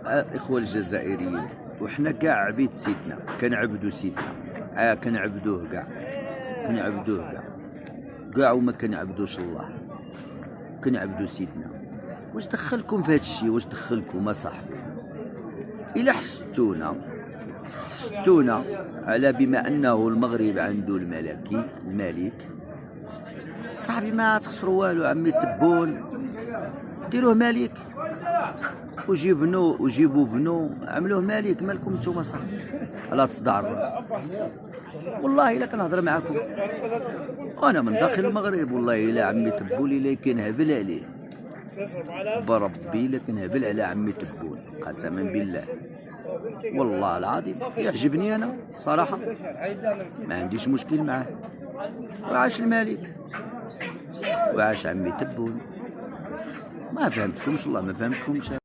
الاخوه الجزائريين وحنا كاع عبيد سيدنا، كنعبدوا سيدنا، كنعبدوه كاع، كنعبدوه كاع وما كنعبدوش الله، كنعبدوا سيدنا. واش دخلكم في هذا الشيء؟ واش دخلكم اصاحبي؟ الا حسدتونا على بما انه المغرب عنده الملك صاحبي، ما تخسروا والو. عمي تبون ديروه ملك، وجيبوا بنو عملوه ملك. مالكم نتوما صاحبي؟ لا تصدع الراس. والله الا كنهضر معاكم انا من داخل المغرب، والله الا عمي تبون الا كنهبل عليه بربي، الا كنهبل على عمي تبون قسما بالله، والله العظيم يعجبني انا صراحه، ما عنديش مشكل معاه. وعاش الملك وعاش عمي تبون. ما فهمتكمش والله، ما فهمتكمش.